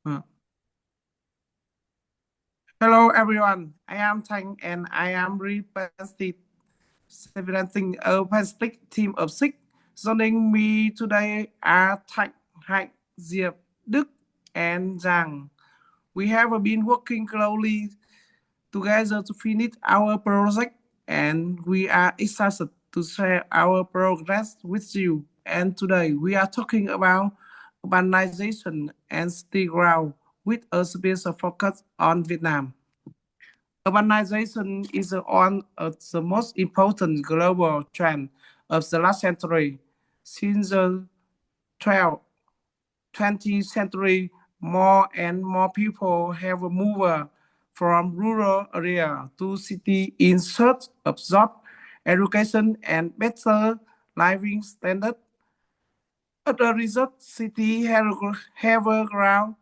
Uh, Hello everyone, I am Thanh and I am representing a Pacific team of six. Joining me today are Thanh, Hạnh, Diệp, Đức, and Giang. We have been working closely together to finish our project and we are excited to share our progress with you. And today we are talking about urbanization and city growth with a special focus on Vietnam. Urbanization is one of the most important global trends of the last century. Since the 12th, 20th century, more and more people have moved from rural area to city in search of job, education, and better living standards. As a result, cities have grown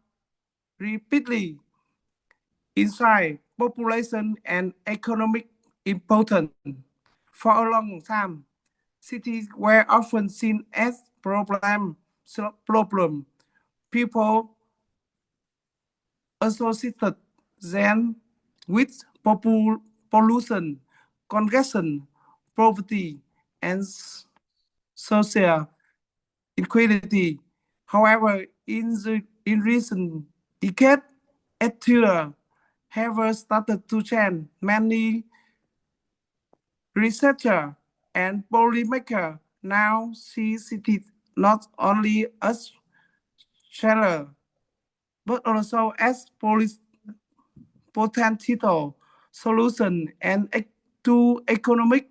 rapidly in size, population, and economic importance. For a long time, cities were often seen as problem. People associated them with pollution, congestion, poverty, and social inequality. However, in recent decades, attitudes have started to change. Many researchers and policymakers now see cities not only as shallow, but also as potential solution and to economic,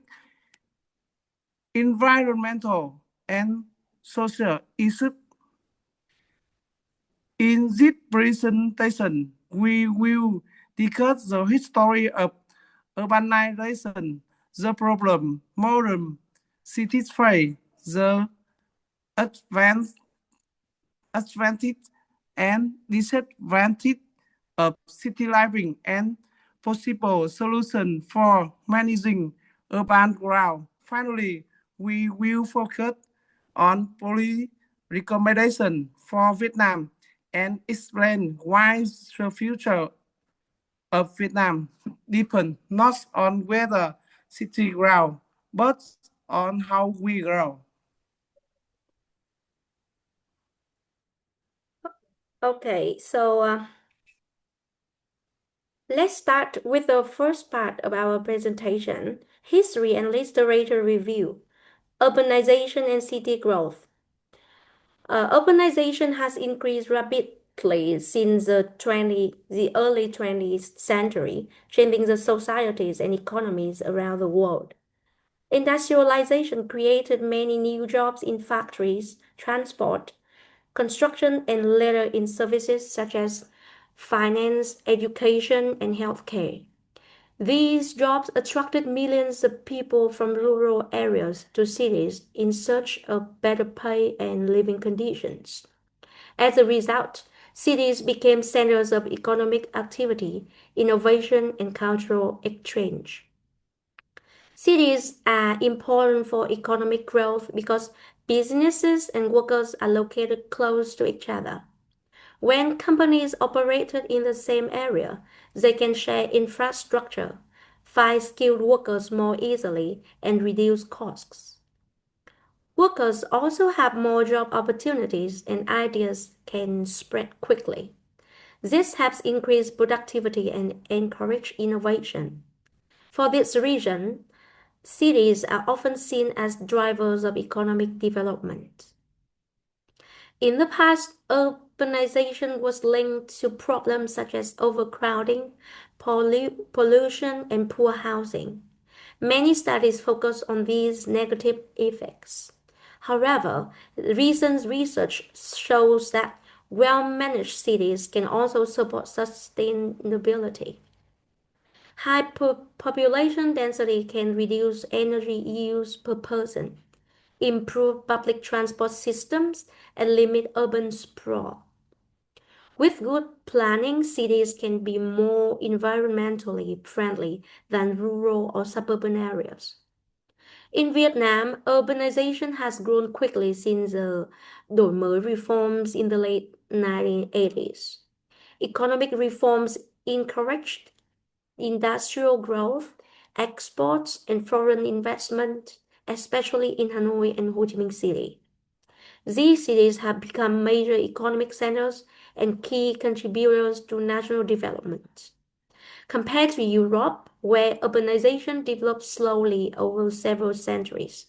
environmental, and social issues. In this presentation, we will discuss the history of urbanization, the problem, modern cities face, the advance, advantage and disadvantage of city living, and possible solutions for managing urban growth. Finally, we will focus on policy recommendation for Vietnam and explain why the future of Vietnam depends not on whether city grow, but on how we grow. Okay, let's start with the first part of our presentation, History and Literature Review, Urbanization and City Growth. Urbanization has increased rapidly since the early 20th century, changing the societies and economies around the world. Industrialization created many new jobs in factories, transport, construction, and later in services such as finance, education, and healthcare. These jobs attracted millions of people from rural areas to cities in search of better pay and living conditions. As a result, cities became centers of economic activity, innovation, and cultural exchange. Cities are important for economic growth because businesses and workers are located close to each other. When companies operated in the same area, they can share infrastructure, find skilled workers more easily, and reduce costs. Workers also have more job opportunities and ideas can spread quickly. This helps increase productivity and encourage innovation. For this reason, cities are often seen as drivers of economic development. In the past, urbanization was linked to problems such as overcrowding, pollution, and poor housing. Many studies focus on these negative effects. However, recent research shows that well managed cities can also support sustainability. High population density can reduce energy use per person, improve public transport systems, and limit urban sprawl. With good planning, cities can be more environmentally friendly than rural or suburban areas. In Vietnam, urbanization has grown quickly since the đổi mới reforms in the late 1980s. Economic reforms encouraged industrial growth, exports, and foreign investment, especially in Hanoi and Ho Chi Minh City. These cities have become major economic centers and key contributors to national development. Compared to Europe, where urbanization developed slowly over several centuries,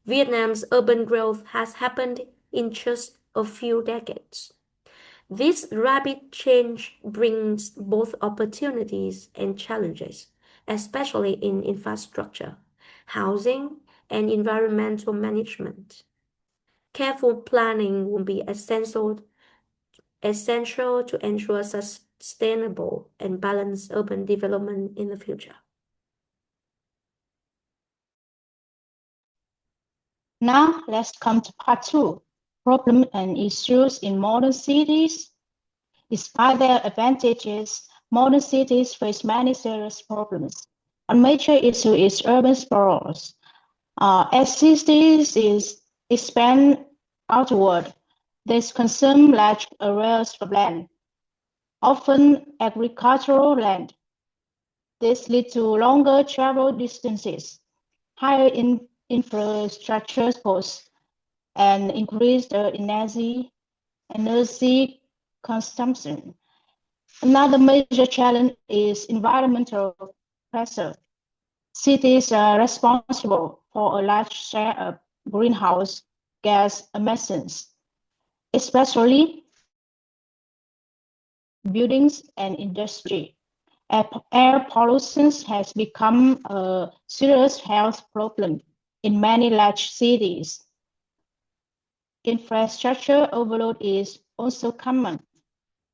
Vietnam's urban growth has happened in just a few decades. This rapid change brings both opportunities and challenges, especially in infrastructure, housing, and environmental management. Careful planning will be essential to ensure sustainable and balanced urban development in the future. Now let's come to part 2, problems and issues in modern cities. Despite their advantages, modern cities face many serious problems. One major issue is urban sprawl. As cities expand outward, they consume large areas of land, often agricultural land. This leads to longer travel distances, higher infrastructure costs, and increased energy consumption. Another major challenge is environmental pressure. Cities are responsible for a large share of greenhouse gas emissions, especially buildings and industry. Air pollution has become a serious health problem in many large cities. Infrastructure overload is also common.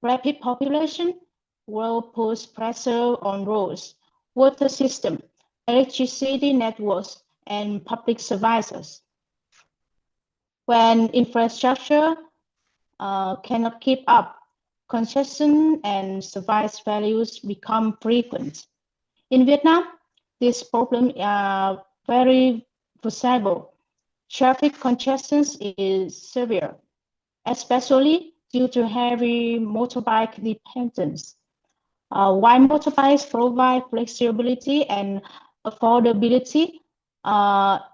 Rapid population will put pressure on roads, water systems, electricity networks, and public services. When infrastructure cannot keep up, congestion and service failures become frequent. In Vietnam, these problems are very visible. Traffic congestion is severe, especially due to heavy motorbike dependence. While motorbikes provide flexibility and affordability,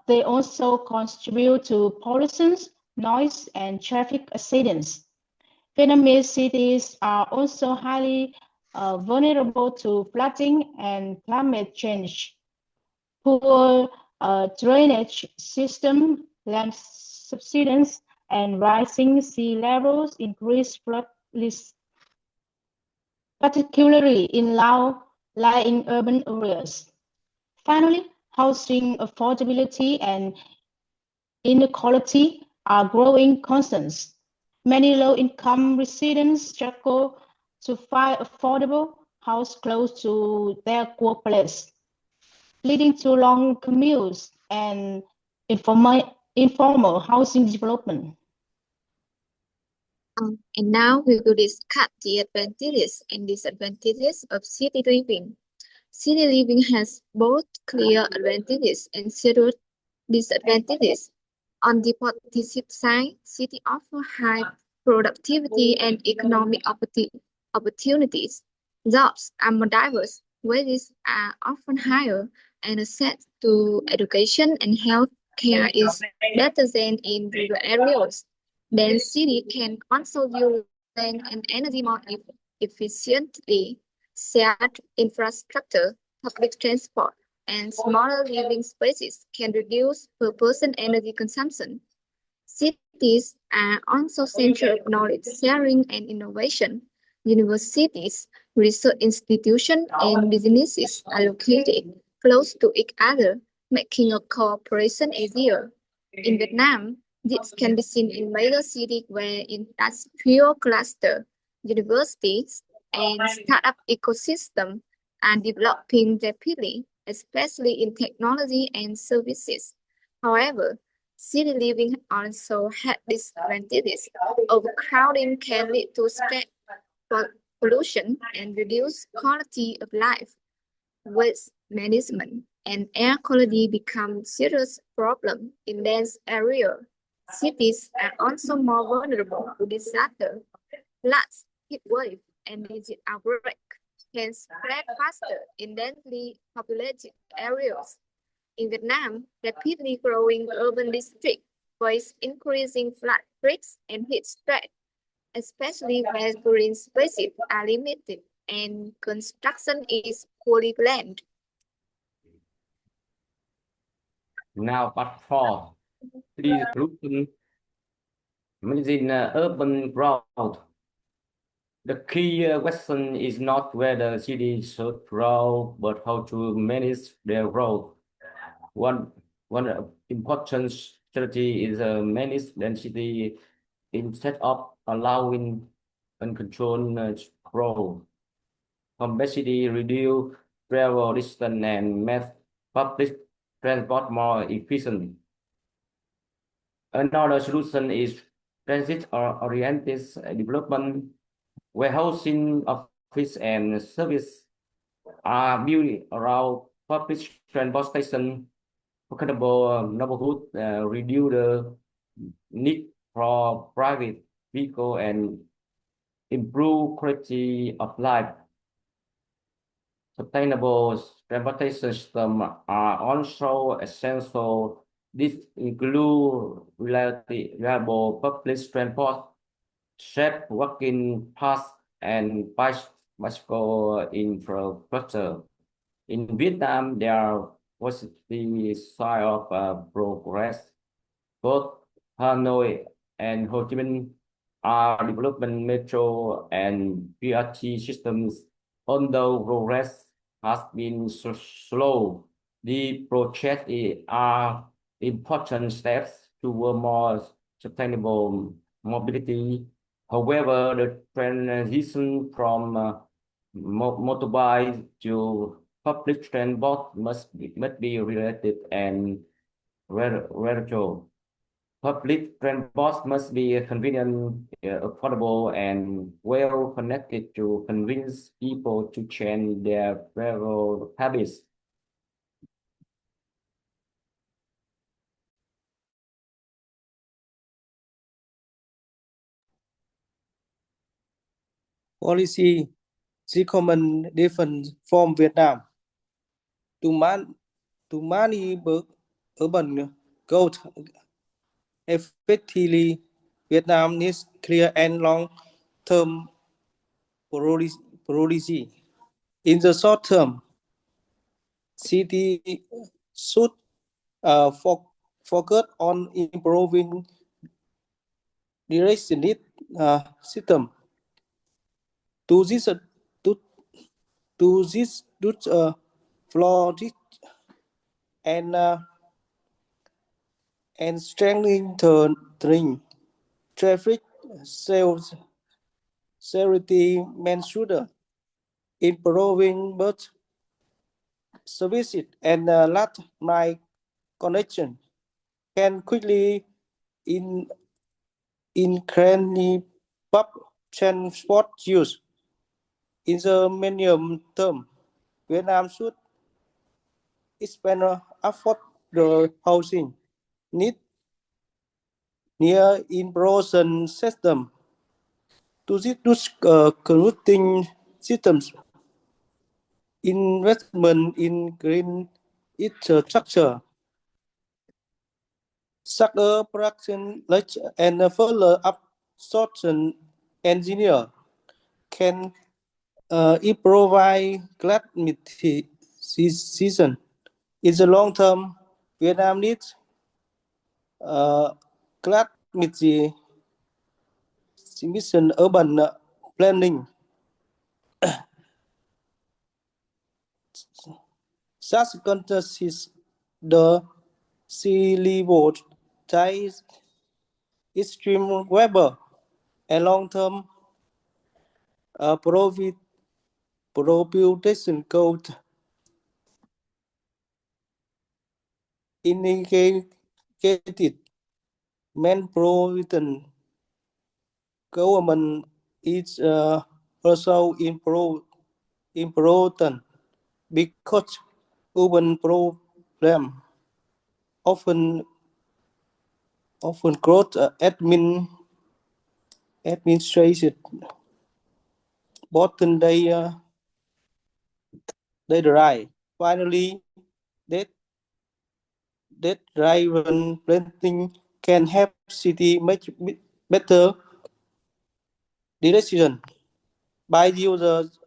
they also contribute to pollution, noise, and traffic accidents. Vietnamese cities are also highly vulnerable to flooding and climate change. Poor drainage system, land subsidence, and rising sea levels increase flood risk, particularly in low-lying urban areas. Finally, housing affordability and inequality are growing concerns. Many low-income residents struggle to find affordable house close to their workplace, leading to long commutes and informal housing development. And now we will discuss the advantages and disadvantages of city living. City living has both clear advantages and serious disadvantages. On the positive side, cities offer high productivity and economic opportunities. Jobs are more diverse, wages are often higher, and access to education and health care is better than in rural areas. Then city can also use land and energy more efficiently. Shared infrastructure, public transport, and smaller living spaces can reduce per person energy consumption. Cities are also centers of knowledge sharing and innovation. Universities, research institutions, and businesses are located close to each other, making a cooperation easier. In Vietnam, this can be seen in major cities where industrial clusters, universities, and startup ecosystem are developing rapidly, especially in technology and services. However, city living also has disadvantages. Overcrowding can lead to stress, pollution, and reduced quality of life. Waste management and air quality become serious problems in dense areas. Cities are also more vulnerable to disaster, floods, heat wave, and disease outbreak can spread faster in densely populated areas. In Vietnam, rapidly growing urban districts face increasing flood risks and heat stress, especially where green spaces are limited and construction is poorly planned. Now, part 4, the solution managing urban growth. The key question is not whether cities should grow, but how to manage their growth. One important strategy is manage density instead of allowing uncontrolled growth. Complexity reduce travel distance and make public transport more efficient. Another solution is transit-oriented development, where housing, office, and service are built around public transportation. Affordable neighborhood reduce the need for private vehicle and improve quality of life. Sustainable transportation systems are also essential. This include reliable public transport, safe walking paths, and bicycle infrastructure. In Vietnam, there was the sign of progress. Both Hanoi and Ho Chi Minh are developing metro and BRT systems. Although progress has been slow, the projects are important steps toward more sustainable mobility. However, the transition from motorbike to public transport must be related and radical. Public transport must be convenient, affordable, and well connected to convince people to change their travel habits. Policy, the common difference from Vietnam. To manage urban growth effectively, Vietnam needs clear and long-term policy. In the short term, cities should focus on improving direction system. To this flourish and strengthening the traffic safety measures, improving both services and last mile connection can quickly increase public transport use. In the medium term, Vietnam should expand affordable housing need near in-person system to reduce commuting systems. Investment in green infrastructure, sugar production, and further absorption engineer can improvise climate season. In the long term, Vietnam needs climate emission urban planning. Such contests the sea level rise, extreme weather, and long-term propulsion code indicated metropolitan government is also important because urban problems often growth administration bottom they dry. Finally, that driven planting can help city make better decision by users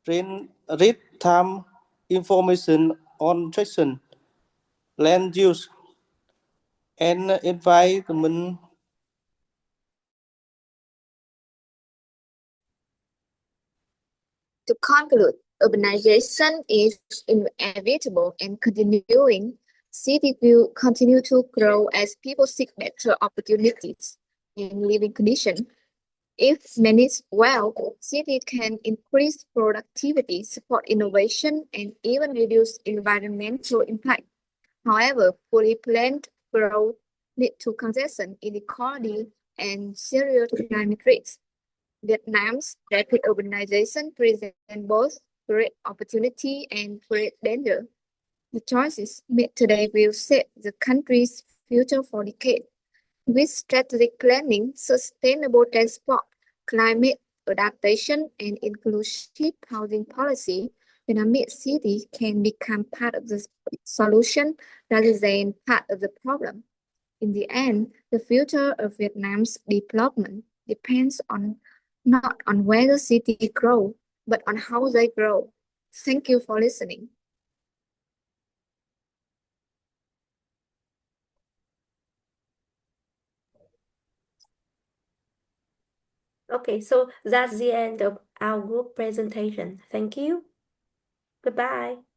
real-time information on traction, land use, and environment. To conclude, urbanization is inevitable and continuing. Cities will continue to grow as people seek better opportunities and living conditions. If managed well, cities can increase productivity, support innovation, and even reduce environmental impact. However, poorly planned growth leads to congestion, inequality, and serious climate risks. Vietnam's rapid urbanization presents both great opportunity and great danger. The choices made today will shape the country's future for decades. With strategic planning, sustainable transport, climate adaptation, and inclusive housing policy, Vietnamese city can become part of the solution rather than part of the problem. In the end, the future of Vietnam's development depends not on whether cities grow, but on how they grow. Thank you for listening. Okay, so that's the end of our group presentation. Thank you. Goodbye.